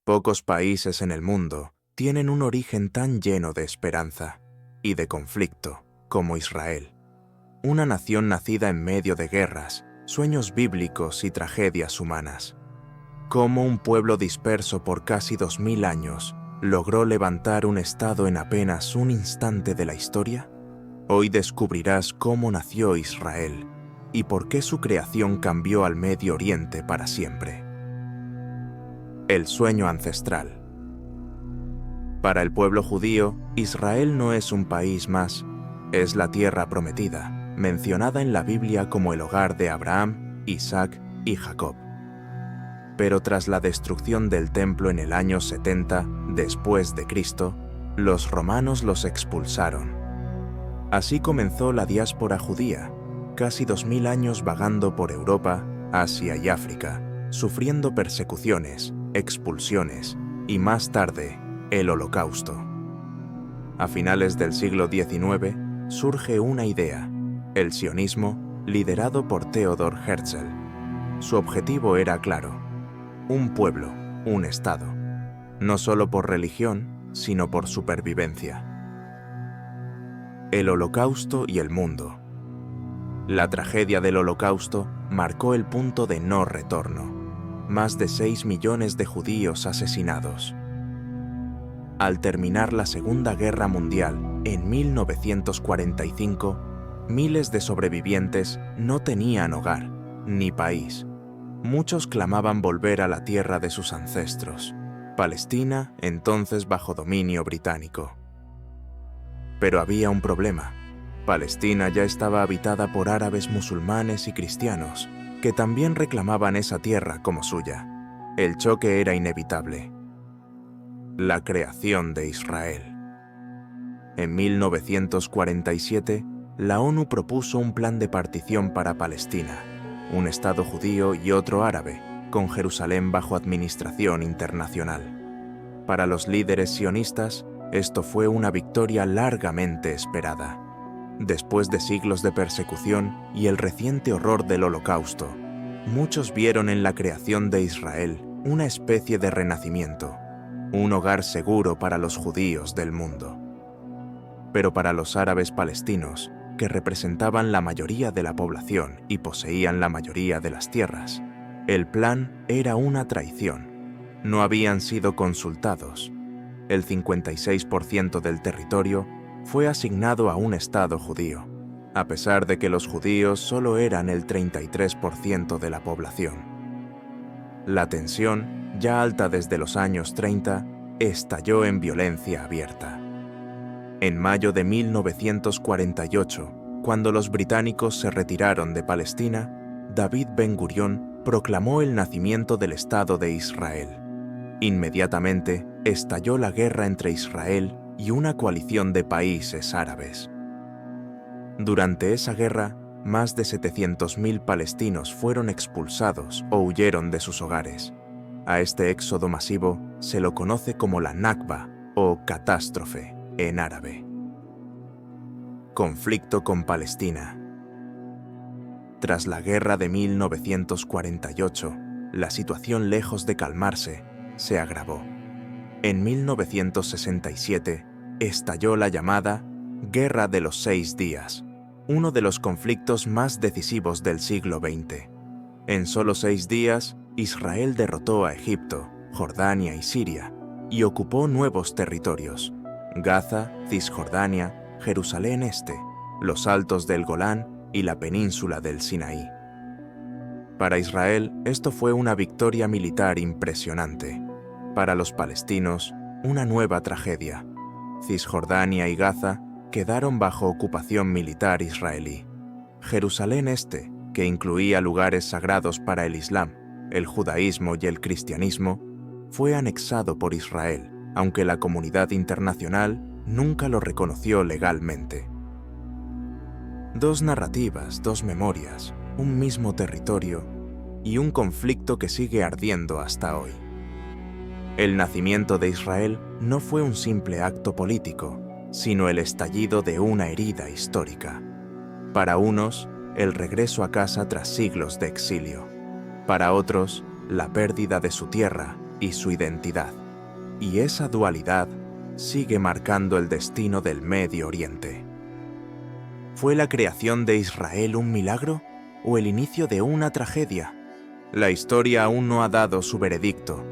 Pocos países en el mundo tienen un origen tan lleno de esperanza y de conflicto como Israel. Una nación nacida en medio de guerras, sueños bíblicos y tragedias humanas. Cómo un pueblo disperso por casi 2000 años logró levantar un estado en apenas un instante de la historia. Hoy descubrirás cómo nació Israel y por qué su creación cambió al Medio Oriente para siempre. El sueño ancestral. Para el pueblo judío, Israel no es un país más, es la tierra prometida, mencionada en la Biblia como el hogar de Abraham, Isaac y Jacob. Pero tras la destrucción del templo en el año 70 después de Cristo, los romanos los expulsaron. Así comenzó la diáspora judía, casi 2000 años vagando por Europa, Asia y África, sufriendo persecuciones, expulsiones y más tarde, el Holocausto. A finales del siglo XIX surge una idea, el sionismo, liderado por Theodor Herzl. Su objetivo era claro: un pueblo, un Estado, no solo por religión, sino por supervivencia. El Holocausto y el mundo. La tragedia del Holocausto marcó el punto de no retorno. Más de 6 millones de judíos asesinados. Al terminar la Segunda Guerra Mundial, en 1945, miles de sobrevivientes no tenían hogar, ni país. Muchos clamaban volver a la tierra de sus ancestros, Palestina, entonces bajo dominio británico. Pero había un problema. Palestina ya estaba habitada por árabes musulmanes y cristianos, que también reclamaban esa tierra como suya. El choque era inevitable. La creación de Israel. En 1947, la ONU propuso un plan de partición para Palestina, un Estado judío y otro árabe, con Jerusalén bajo administración internacional. Para los líderes sionistas, esto fue una victoria largamente esperada. Después de siglos de persecución y el reciente horror del Holocausto, muchos vieron en la creación de Israel una especie de renacimiento, un hogar seguro para los judíos del mundo. Pero para los árabes palestinos, que representaban la mayoría de la población y poseían la mayoría de las tierras, el plan era una traición. No habían sido consultados. El 56% del territorio fue asignado a un Estado judío, a pesar de que los judíos solo eran el 33% de la población. La tensión, ya alta desde los años 30, estalló en violencia abierta. En mayo de 1948, cuando los británicos se retiraron de Palestina, David Ben-Gurión proclamó el nacimiento del Estado de Israel. Inmediatamente estalló la guerra entre Israel y una coalición de países árabes. Durante esa guerra, más de 700.000 palestinos fueron expulsados o huyeron de sus hogares. A este éxodo masivo se lo conoce como la Nakba o catástrofe en árabe. Conflicto con Palestina. Tras la guerra de 1948, la situación, lejos de calmarse, se agravó. En 1967 estalló la llamada Guerra de los 6 días, uno de los conflictos más decisivos del siglo XX. En solo 6 días, Israel derrotó a Egipto, Jordania y Siria y ocupó nuevos territorios: Gaza, Cisjordania, Jerusalén Este, los Altos del Golán y la península del Sinaí. Para Israel, esto fue una victoria militar impresionante. Para los palestinos, una nueva tragedia. Cisjordania y Gaza quedaron bajo ocupación militar israelí. Jerusalén Este, que incluía lugares sagrados para el Islam, el judaísmo y el cristianismo, fue anexado por Israel, aunque la comunidad internacional nunca lo reconoció legalmente. Dos narrativas, dos memorias, un mismo territorio y un conflicto que sigue ardiendo hasta hoy. El nacimiento de Israel no fue un simple acto político, sino el estallido de una herida histórica. Para unos, el regreso a casa tras siglos de exilio. Para otros, la pérdida de su tierra y su identidad. Y esa dualidad sigue marcando el destino del Medio Oriente. ¿Fue la creación de Israel un milagro o el inicio de una tragedia? La historia aún no ha dado su veredicto,